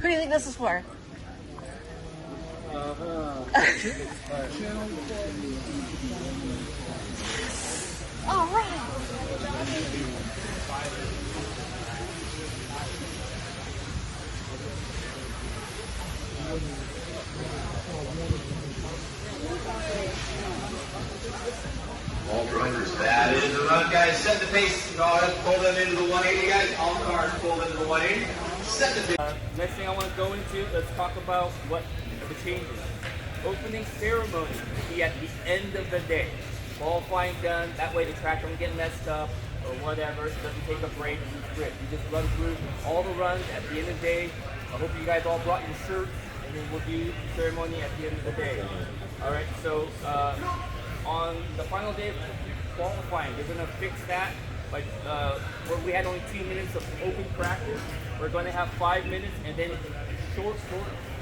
do you think this is for? All right. All runners, that is the run, guys. Set the pace. Go ahead, pull them into the 180, guys. All cars pull into the 180. Set the pace. Next thing I want to go into, let's talk about what the changes. Opening ceremony will be at the end of the day. Qualifying done, that way the track don't get messed up or whatever. It doesn't take a break and grip. You just run through all the runs at the end of the day. I hope you guys all brought your shirts, and then we'll do the ceremony at the end of the day. All right, so on the final day of qualifying, they're going to fix that. Like where we had only 2 minutes of open practice, we're going to have 5 minutes, and then short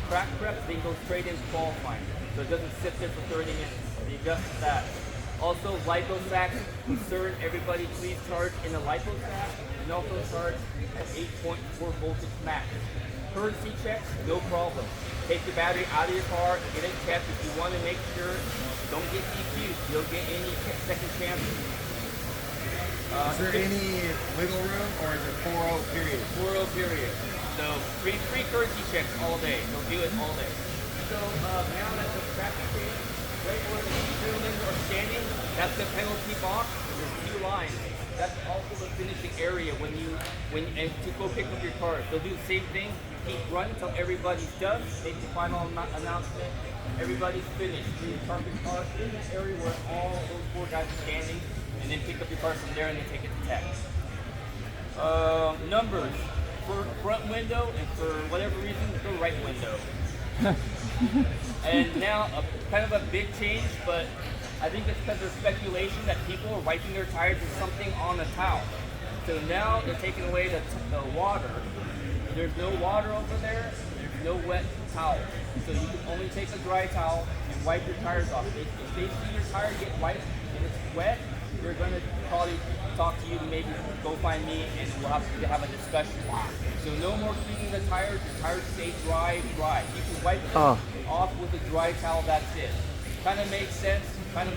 track prep, then go straight into qualifying. So it doesn't sit there for 30 minutes. They adjust that. Also, lipo sacks, concern everybody, please charge in a lipo sack, and also charge at 8.4 voltage max. Courtesy checks, no problem. Take the battery out of your car, get it checked if you want to make sure don't get DQ'd. You don't get any second chances. Is there any wiggle room, or is it 4-0 period? 4-0 period. So free courtesy checks all day. They'll do it all day. So now that the traffic is right where the gentlemen are standing, that's the penalty box. There's 2 lines. That's also the finishing area when to go pick up your cars. They'll do the same thing. Keep running until everybody's done. Make the final announcement. Everybody's finished. You park your car in the area where all those 4 guys are standing, and then pick up your cars from there and then take it to tech. Numbers for front window, and for whatever reason, the right window. And now kind of a big change, but I think it's because there's speculation that people are wiping their tires with something on a towel. So now they're taking away the water. There's no water over there. There's no wet towel. So you can only take a dry towel and wipe your tires off. If they see your tire get wiped and it's wet, they're going to probably talk to you and maybe go find me, and we'll have to have a discussion. So no more cleaning the tires. The tires stay dry. You can wipe them off with a dry towel, that's it. Kind of makes sense. Kind of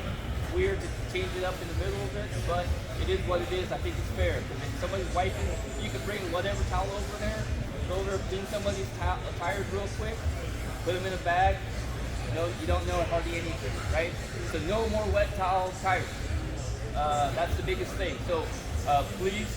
weird to change it up in the middle of it, but it is what it is. I think it's fair. Because if somebody's wiping, you can bring whatever towel over there, go over, clean somebody's tires real quick, put them in a bag. You don't know hardly anything, right? So no more wet towel tires. That's the biggest thing. So please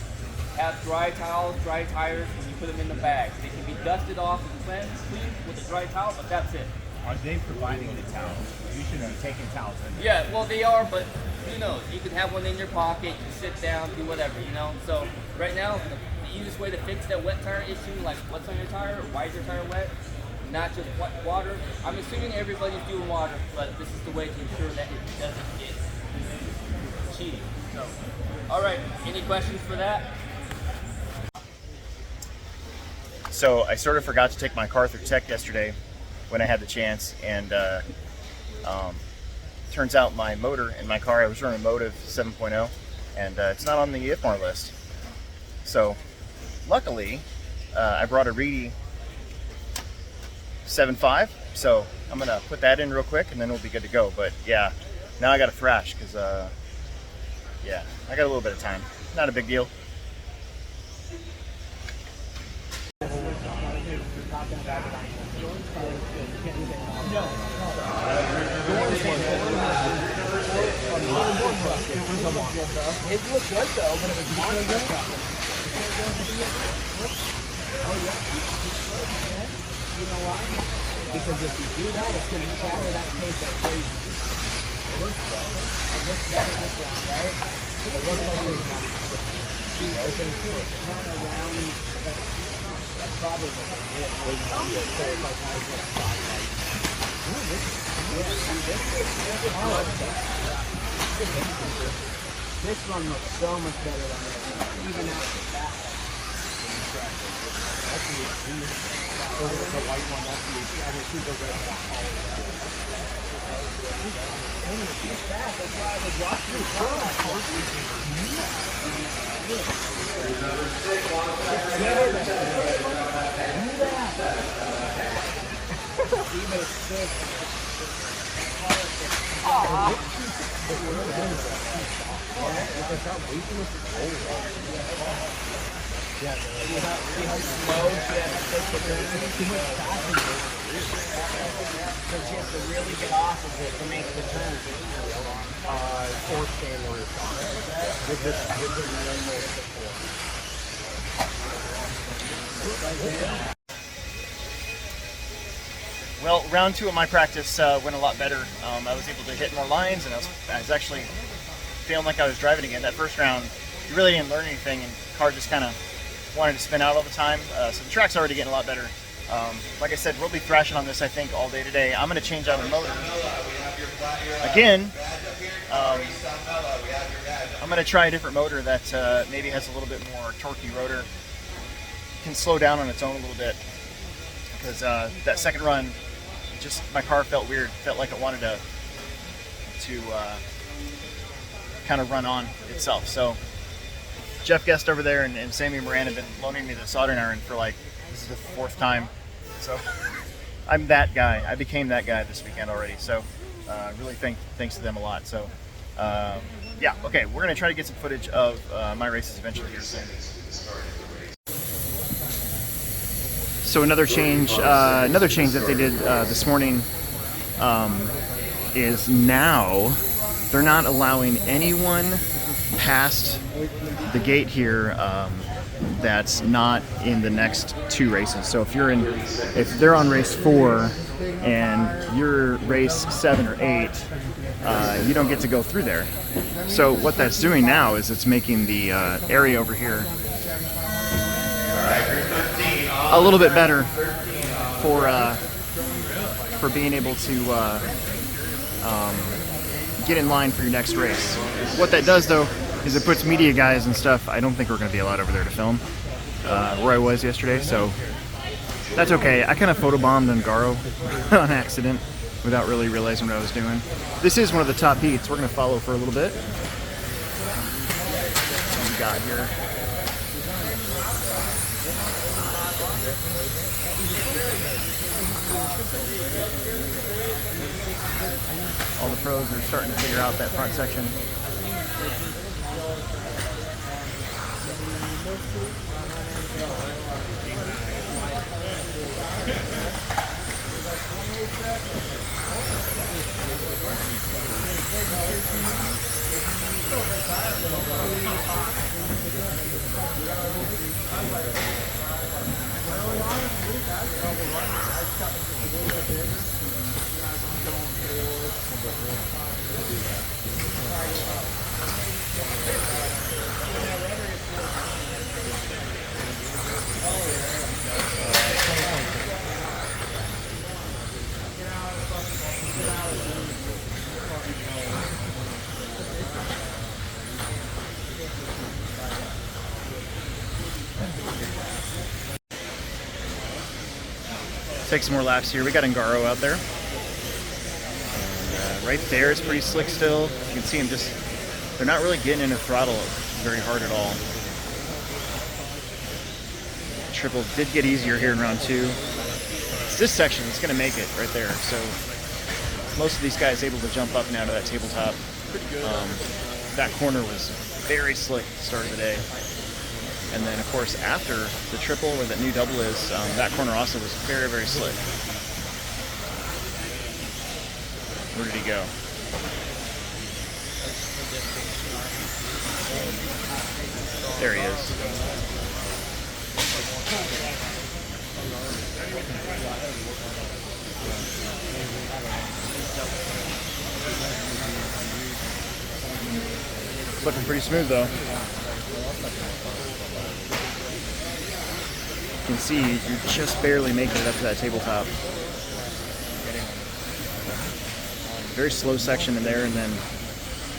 have dry towels, dry tires when you put them in the bag. They can be dusted off and cleaned with a dry towel, but that's it. Are they providing the towels? You should be taking towels in there. Yeah, well they are, but who knows? You can have one in your pocket, you can sit down, do whatever, So right now, the easiest way to fix that wet tire issue, like what's on your tire, or why is your tire wet, not just water. I'm assuming everybody's doing water, but this is the way to ensure that it doesn't get cheating. So, all right, any questions for that? So I sort of forgot to take my car through tech yesterday when I had the chance, and turns out my motor in my car, I was running Motive 7.0, and it's not on the IFMAR list. So luckily, I brought a Reedy 7.5, so I'm gonna put that in real quick and then we'll be good to go. But yeah, now I gotta thrash because yeah, I got a little bit of time. Not a big deal. It looks good though, but it was more than good. Oh yeah. You know why? Because if you do that, it's going to shatter that case like crazy. It looks good. It looks better this one, right? It looks like it's not. See, open to it. Turn around. That's probably what it is. So it's like how it's going to stop. This one looks so much better than this one, even after that. That's the white one, that's the super red. It's fast, that's why they dropped you. Do that. see, but it's good. Yeah, see how slow she has to take it. There's too much passenger. So she has to really get off of it to make the turn. Fourth stand where it's on it. With this normal support. Well, round 2 of my practice went a lot better. I was able to hit more lines, and I was actually feeling like I was driving again. That first round, you really didn't learn anything, and the car just kind of wanted to spin out all the time. So the track's already getting a lot better. Like I said, we'll be thrashing on this, I think, all day today. I'm going to change out the motor. Again, I'm going to try a different motor that maybe has a little bit more torquey rotor. Can slow down on its own a little bit. Because that second run, just my car felt weird. Felt like it wanted to kind of run on itself. So Jeff Guest over there and Sammy Moran have been loaning me the soldering iron for like, this is the 4th time. So I'm that guy. I became that guy this weekend already. So really thanks to them a lot. So yeah, okay, we're gonna try to get some footage of my races eventually here soon. So another change that they did this morning is now they're not allowing anyone past the gate here that's not in the next 2 races. So if they're on race 4 and you're race 7 or 8, you don't get to go through there. So what that's doing now is it's making the area over here a little bit better for being able to get in line for your next race. What that does though is it puts media guys and stuff. I don't think we're going to be allowed over there to film where I was yesterday, so that's okay. I kind of photobombed Ungaro on accident without really realizing what I was doing. This is one of the top heats. We're going to follow for a little bit. What we got here? All the pros are starting to figure out that front section. Take some more laps here. We got Ungaro out there. And, right there is pretty slick still. You can see them they're not really getting into throttle very hard at all. Triple did get easier here in round 2. It's this section that's going to make it right there. So most of these guys able to jump up now to that tabletop. That corner was very slick at the start of the day. And then, of course, after the triple, where that new double is, that corner also was very, very slick. Where did he go? There he is. It's looking pretty smooth, though. You can see you're just barely making it up to that tabletop. Very slow section in there, and then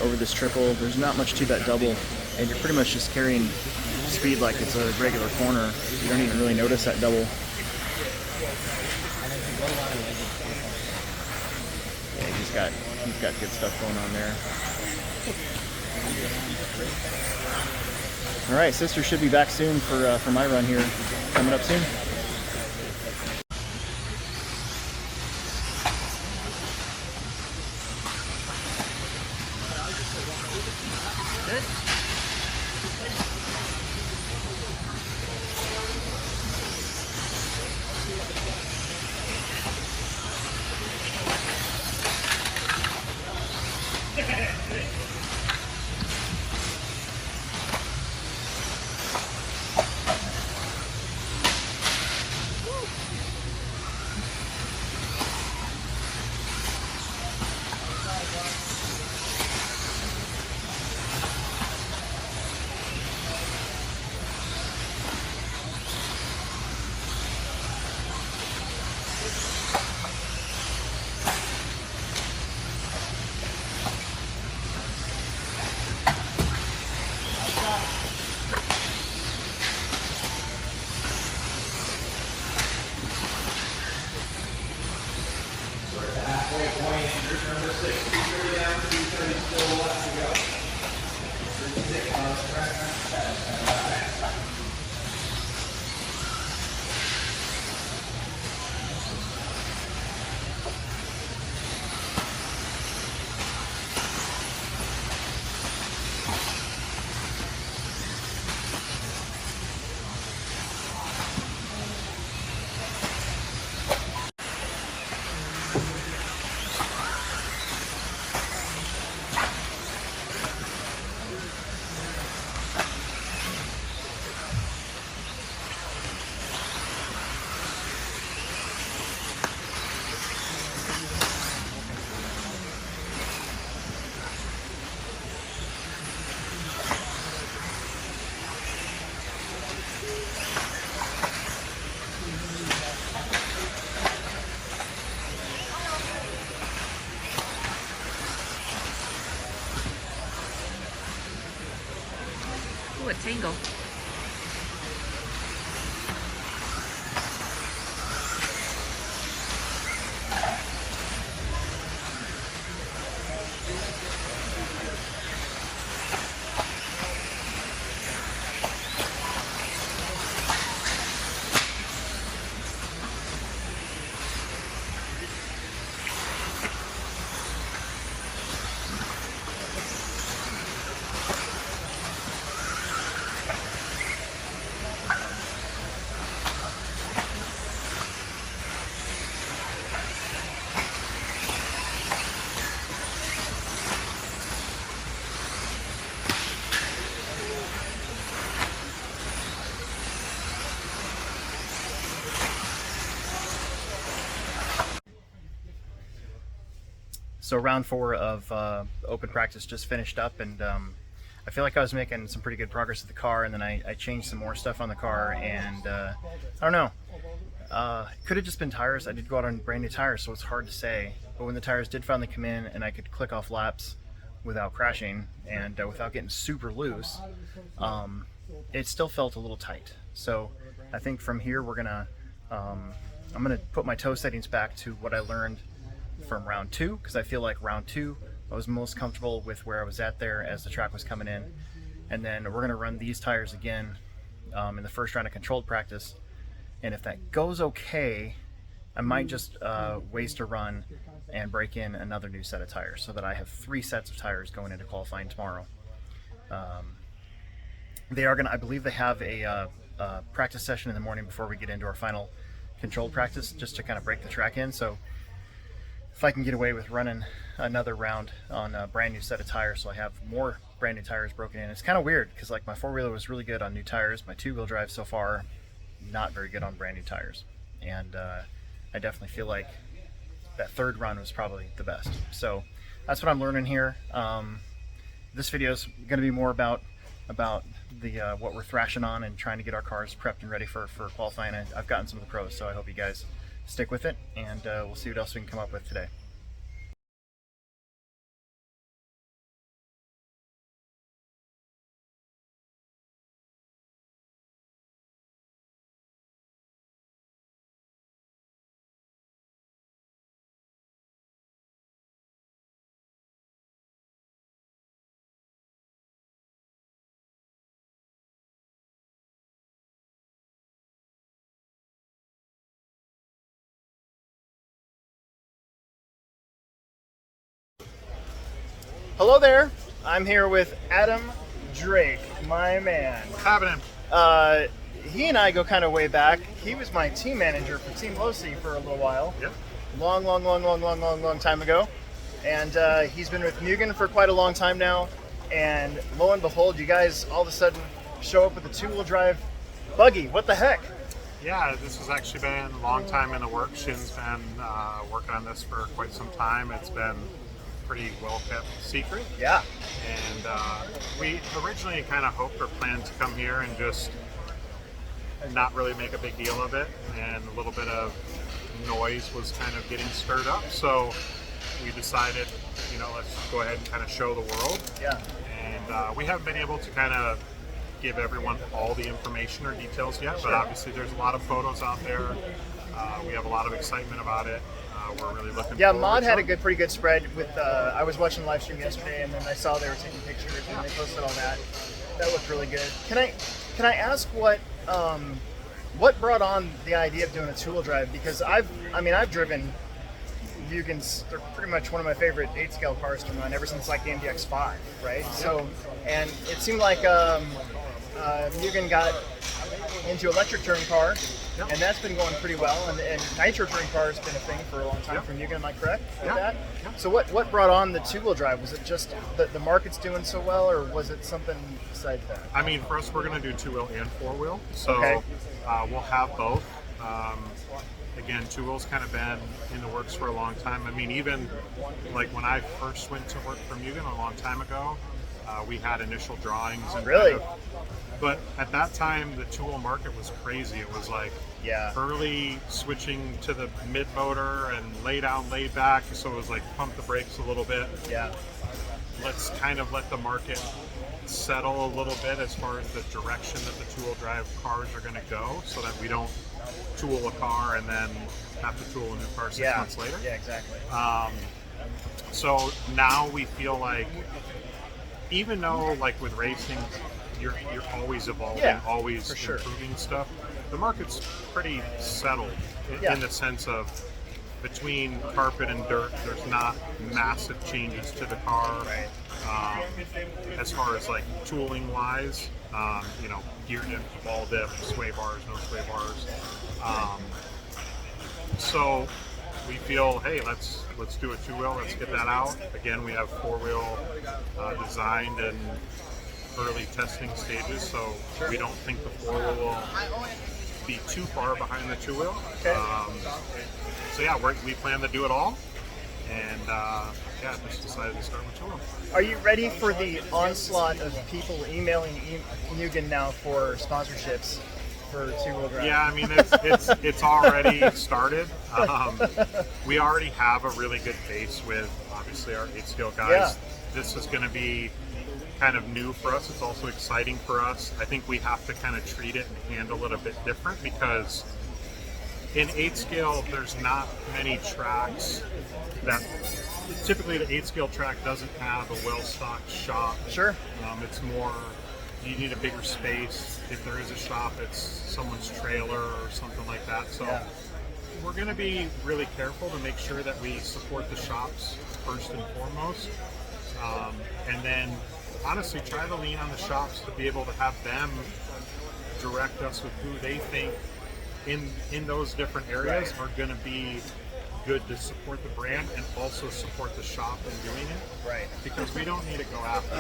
over this triple, there's not much to that double, and you're pretty much just carrying speed like it's a regular corner. You don't even really notice that double. Yeah, he's got good stuff going on there. All right, sister should be back soon for my run here. Coming up soon. 230 down, 230 still left to go. 36 on the track. Ooh, a tangle. So round 4 of open practice just finished up, and I feel like I was making some pretty good progress with the car, and then I changed some more stuff on the car, and I don't know. It could have just been tires. I did go out on brand new tires, so it's hard to say. But when the tires did finally come in and I could click off laps without crashing and without getting super loose, it still felt a little tight. So I think from here we're gonna, I'm gonna put my toe settings back to what I learned from round 2, because I feel like round 2 I was most comfortable with where I was at there as the track was coming in. And then we're gonna run these tires again in the first round of controlled practice, and if that goes okay, I might just waste a run and break in another new set of tires so that I have 3 sets of tires going into qualifying tomorrow. They are gonna, I believe they have a practice session in the morning before we get into our final controlled practice, just to kind of break the track in. So if I can get away with running another round on a brand new set of tires, so I have more brand new tires broken in. It's kind of weird because like my 4-wheeler was really good on new tires, my 2-wheel drive so far not very good on brand new tires, and I definitely feel like that third run was probably the best. So that's what I'm learning here. This video is going to be more about the what we're thrashing on and trying to get our cars prepped and ready for qualifying. I've gotten some of the pros, so I hope you guys stick with it, and we'll see what else we can come up with today. Hello there, I'm here with Adam Drake, my man. Happening. He and I go kind of way back. He was my team manager for Team Losi for a little while. Yep. Long time ago. And he's been with Mugen for quite a long time now. And lo and behold, you guys all of a sudden show up with a 2-wheel drive buggy. What the heck? Yeah, this has actually been a long time in the works. Shin's been working on this for quite some time. It's been pretty well kept secret. Yeah. And we originally kind of hoped or planned to come here and just not really make a big deal of it, and a little bit of noise was kind of getting stirred up, so we decided, you know, let's go ahead and kind of show the world. Yeah. And we haven't been able to kind of give everyone all the information or details yet, but obviously there's a lot of photos out there. We have a lot of excitement about it. We're really looking Yeah, forward Mod to had a it. good, pretty good spread with. I was watching the live stream yesterday, and then I saw they were taking pictures, and they posted all that. That looked really good. Can I ask what brought on the idea of doing a two-wheel drive? Because I've driven Mugens. They're pretty much one of my favorite 8-scale cars to run ever since like the MDX5, right? So, and it seemed like Mugen got into electric touring car, and that's been going pretty well. And nitro touring car has been a thing for a long time for Mugen. Am I correct with that? So what brought on the two-wheel drive? Was it just the market's doing so well, or was it something besides that? I mean, for us, we're going to do 2-wheel and 4-wheel, so Okay. We'll have both. Again, 2-wheel's kind of been in the works for a long time. I mean, even like when I first went to work for Mugen a long time ago, we had initial drawings. And Really? But at that time, the 2-wheel market was crazy. It was like early switching to the mid-motor and lay down, lay back. So it was like pump the brakes a little bit. Yeah. Let's kind of let the market settle a little bit as far as the direction that the 2-wheel drive cars are going to go, so that we don't tool a car and then have to tool a new car 6 months later. Yeah, exactly. So now we feel like, even though like with racing, you're always evolving, always improving stuff, the market's pretty settled in the sense of between carpet and dirt, there's not massive changes to the car. Right. As far as like tooling wise, gear dip, ball dip, sway bars, no sway bars. So we feel, hey, let's do a 2-wheel, let's get that out. Again, we have 4-wheel designed and early testing stages, so we don't think the 4-wheel will be too far behind the 2-wheel. Okay. So yeah, we plan to do it all, and just decided to start with 2-wheel. Are you ready for the onslaught of people emailing Mugen now for sponsorships for 2-wheel drive? Yeah, I mean it's already started. We already have a really good base with obviously our 8-scale guys. Yeah. This is going to be kind of new for us. It's also exciting for us. I think we have to kind of treat it and handle it a bit different, because in 8-scale there's not many tracks that typically the 8-scale track doesn't have a well-stocked shop. Sure. It's more, you need a bigger space. If there is a shop, it's someone's trailer or something like that. So we're going to be really careful to make sure that we support the shops first and foremost. And then honestly try to lean on the shops to be able to have them direct us with who they think in those different areas are going to be good to support the brand and also support the shop in doing it. Right. Because we don't need to go after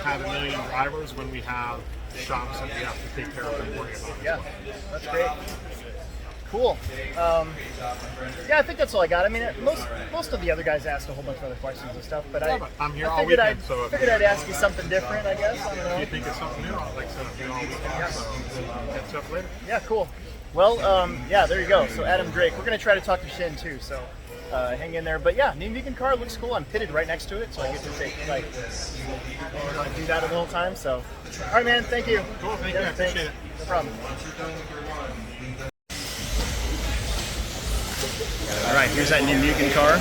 have a million drivers when we have shops that we have to take care of and worry about. Yeah, that's great. Cool. I think that's all I got. I mean, most of the other guys asked a whole bunch of other questions and stuff, but I'm here I all figured weekend, so figured I'd ask you something different, I guess. I don't know. if you think it's something new, I'd like to I'm here all weekend, so we'll catch up later. Yeah, cool. Well, there you go. So Adam Drake, we're going to try to talk to Shin too, so hang in there. But yeah, new Mugen car looks cool. I'm pitted right next to it, so I get to do that a little time. So, all right, man, thank you. Cool, thank you, I appreciate it. No problem. All right, here's that new Mugen car.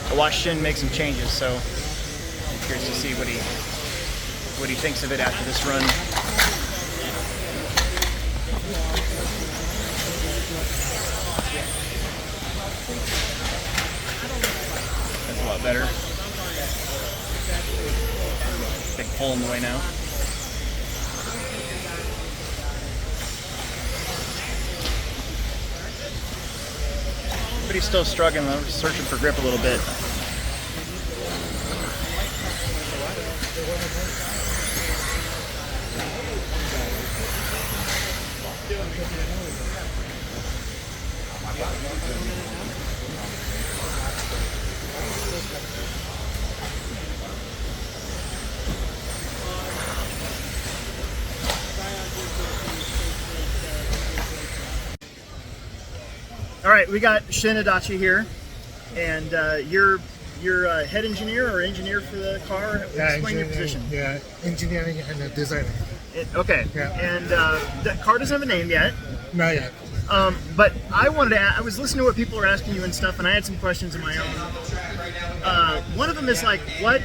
I watched Shin make some changes, so I'm curious to see what he thinks of it after this run. That's a lot better. Big hole in the way now. But he's still struggling. I'm searching for grip a little bit. All right, we got Shin Adachi here, and you're head engineer or engineer for the car. Explain your position. Yeah, engineering and designing. Okay. Yeah. And that car doesn't have a name yet. Not yet. But I wanted to. I was listening to what people were asking you and stuff, and I had some questions of my own. One of them is like, what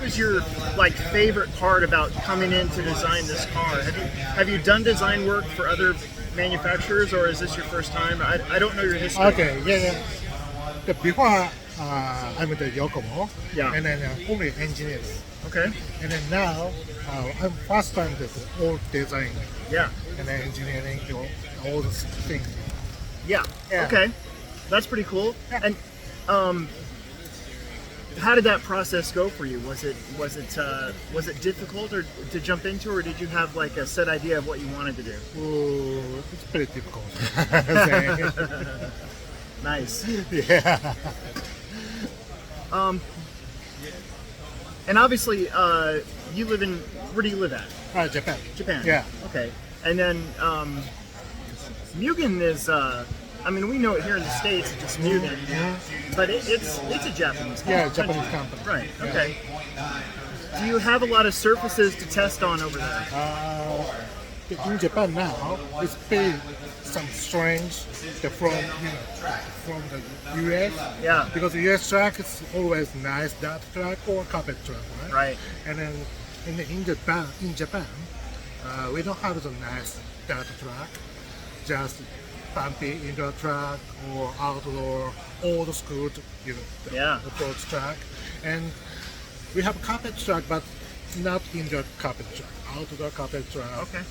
was your like favorite part about coming in to design this car? Have you done design work for other manufacturers, or is this your first time? I don't know your history. Okay, yeah. Before I'm with the Yokomo, Yeah. and then only engineering. Okay. And then now I'm first time with all design Yeah. and then engineering, all those things. Yeah. Yeah. Okay. That's pretty cool. And how did that process go for you? Was it difficult or to jump into, or did you have like a set idea of what you wanted to do? Ooh, it's pretty difficult. Nice. Yeah. And obviously, you live in, where do you live at? Japan. Japan. Yeah. Okay. And then Mugen is, I mean, we know it here in the States, it's just Mugen, but it's a Japanese company. Yeah, Japanese company. Right. Okay. Do you have a lot of surfaces to test on over there? In Japan now, it's very some strange from the US. Yeah. Because US track is always nice dirt track or carpet track, right? Right. And then in Japan, we don't have the nice dirt track, just bumpy indoor track or outdoor old school, Yeah. approach track, and we have carpet track, but not indoor carpet track, outdoor carpet track. Okay.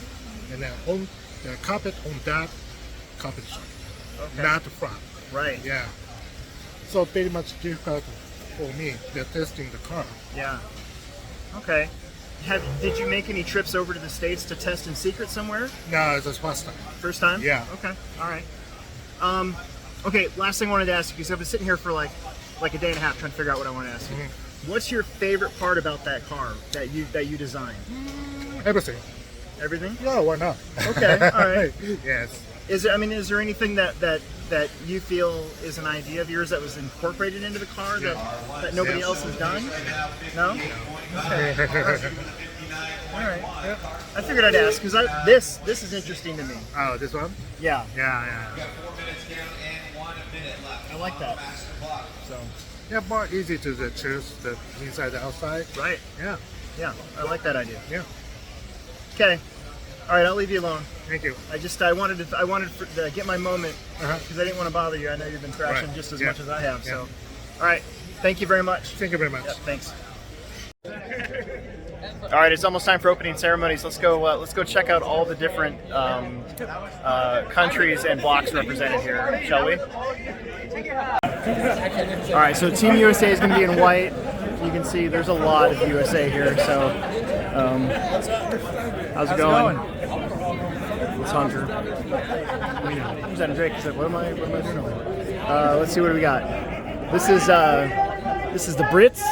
And then on the carpet on that carpet track, Okay. not front. Right. Yeah. So very much difficult for me. They're testing the car. Yeah. Okay. Did you make any trips over to the States to test in secret somewhere? No, it's the first time. First time? Yeah. Okay. All right. Okay. Last thing I wanted to ask you, because I've been sitting here for like a day and a half trying to figure out what I want to ask you. What's your favorite part about that car that you designed? Everything. Everything? Yeah, why not? Okay. All right. Yes. Is there anything that you feel is an idea of yours that was incorporated into the car that nobody else has done? No? Okay. All right. I figured I'd ask because this is interesting to me. Oh, this one? Yeah. Yeah. I like that. So. Yeah, more easy to choose the inside and outside. Right. Yeah. Yeah. I like that idea. Yeah. Okay. All right. I'll leave you alone. Thank you. I wanted to get my moment because I didn't want to bother you. I know you've been thrashing Right. just as Yeah. much as I have. Yeah. So. All right. Thank you very much. Thank you very much. Yeah, thanks. All right, it's almost time for opening ceremonies. Let's go check out all the different countries and blocks represented here, shall we? All right, so Team USA is going to be in white. You can see there's a lot of USA here. So, how's it going? It's Hunter. Who's that? Drake? What am I doing over here? Let's see what do we got. This is the Brits.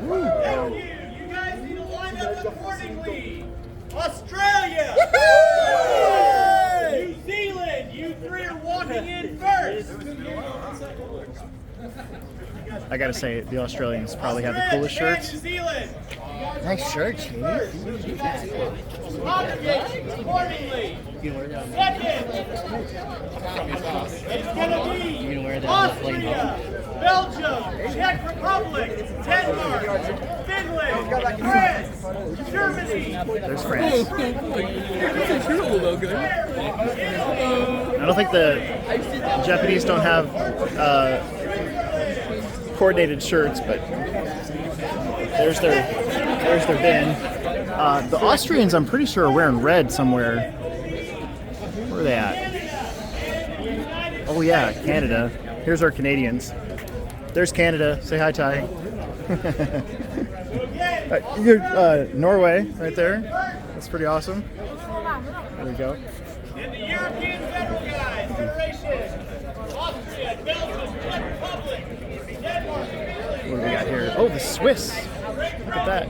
You guys need to line up accordingly. Australia! New Zealand, you three are walking in first. I gotta say, the Australians probably have the coolest shirts. New Zealand, Nice shirt, Chief. congregate accordingly. Second, it's gonna be Austria, Belgium, Czech Republic, Denmark, Finland, France, Germany. There's France. I don't think the Japanese don't have coordinated shirts, but there's their bin. The Austrians, I'm pretty sure, are wearing red somewhere. Where are they at? Oh yeah, Canada. Here's our Canadians. There's Canada. Say hi, Ty. Norway, right there. That's pretty awesome. There we go. And the European Federal guys, Federation, Austria, Belgium, Czech Republic, Denmark, Finland. What do we got here? Oh, the Swiss. Look at that.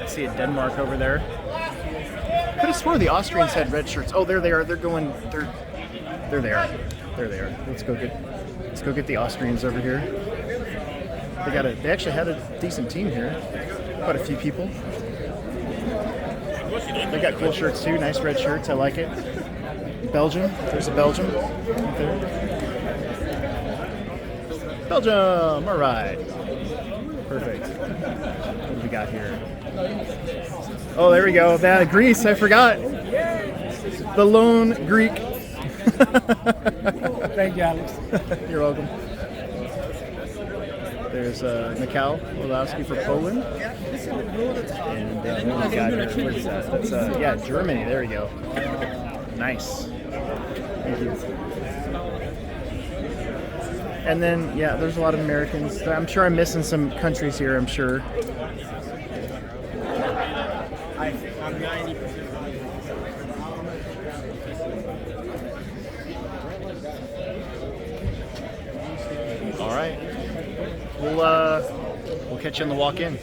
See a Denmark over there. Could have swore the Austrians had red shirts. Oh, there they are. They're going. There they are. There they are. Let's go get the Austrians over here. They actually had a decent team here. Quite a few people. They got cool shirts too. Nice red shirts. I like it. Belgium. There's a Belgium right there. Belgium. All right. Perfect. What do we got here? Oh, there we go. That Greece. I forgot. The lone Greek. Thank you, Alex. You're welcome. There's Mikhail Olowski for Poland. And what do we got here? What is that? That's, yeah, Germany. There we go. Nice. Thank you. And then, yeah, there's a lot of Americans. I'm sure I'm missing some countries here, I'm sure. I'm 90%. All right. We'll catch you on the walk-in.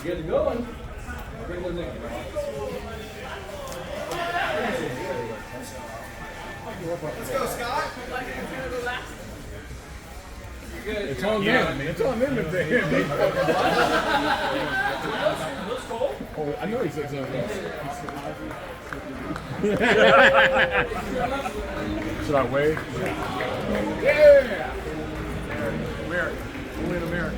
You guys are going. Let's go, Scott. It's on them. It's on them if they're here. Oh, I know he said something. Should I wave? Yeah! America. Only in America.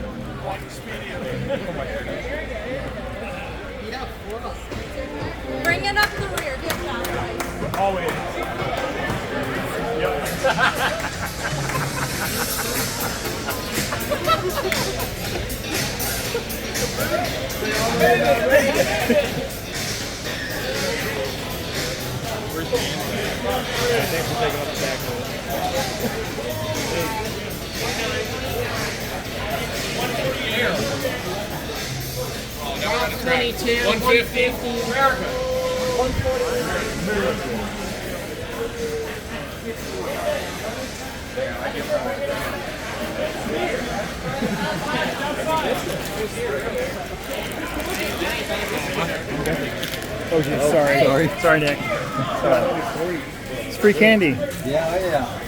Bring it up the rear. Get that right. Always. Yep. Thanks for taking up the back with $22, 150, America. 140. Oh, geez, sorry, Nick. It's free candy. Yeah.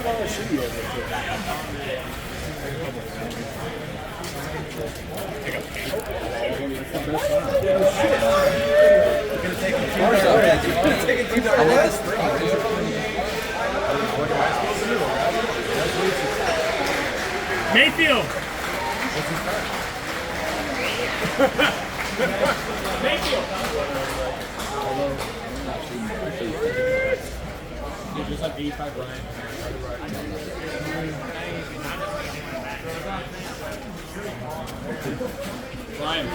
Mayfield. Just like 85 Brian. Brian.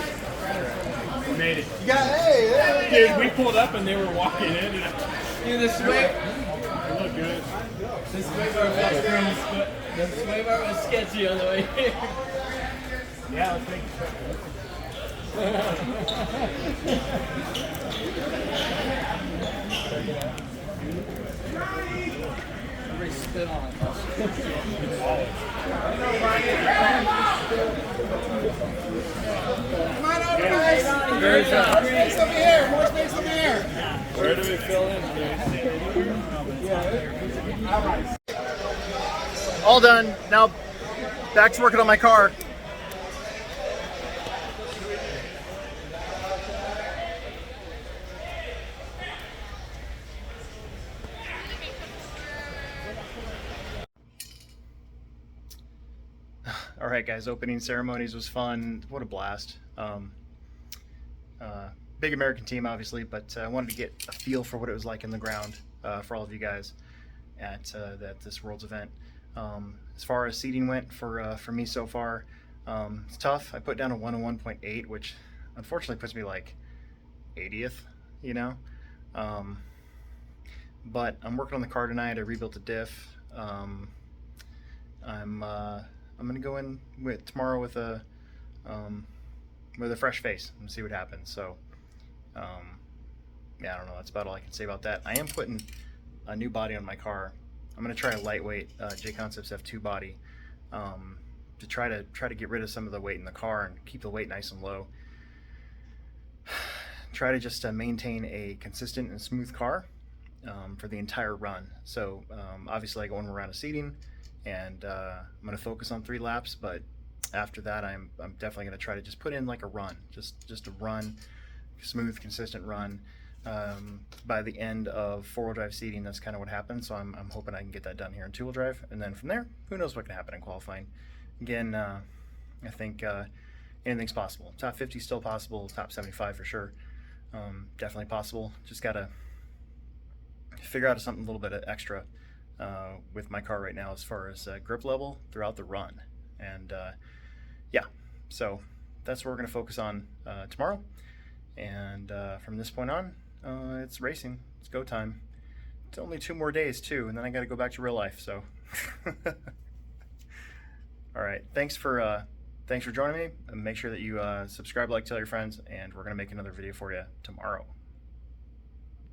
We made it. You got, hey, Dude, we pulled up and they were walking in. Dude, this way. They look good. This way bar was sketchy on the way here. Yeah, let's make Everybody spit on it. come on over, guys. More space over here. More space over here. Where do we fill in, All done. Now back to working on my car. All right, guys, opening ceremonies was fun. What a blast. Big American team, obviously, but I wanted to get a feel for what it was like in the ground for all of you guys at this Worlds event. As far as seating went for me so far, it's tough. I put down a 101.8, which unfortunately puts me like 80th, you know. But I'm working on the car tonight. I rebuilt the diff. I'm gonna go in with tomorrow with a fresh face and see what happens. So yeah, I don't know. That's about all I can say about that. I am putting a new body on my car. I'm gonna try a lightweight J Concepts F2 body to try to get rid of some of the weight in the car and keep the weight nice and low. Try to just maintain a consistent and smooth car for the entire run. So obviously I go 1 round of seating, and I'm going to focus on 3 laps, but after that I'm definitely going to try to just put in like a run, just a run, smooth, consistent run. By the end of 4-wheel drive seating, that's kind of what happens. So I'm hoping I can get that done here in 2-wheel drive, and then from there, who knows what can happen in qualifying. Again, I think anything's possible. Top 50 is still possible, top 75 for sure. Definitely possible. Just gotta figure out something a little bit extra with my car right now as far as grip level throughout the run. And yeah, so that's what we're gonna focus on tomorrow. And from this point on, it's racing. It's go time. It's only 2 more days too, and then I gotta go back to real life. So all right, thanks for joining me. Make sure that you subscribe, like, tell your friends, and we're gonna make another video for you tomorrow.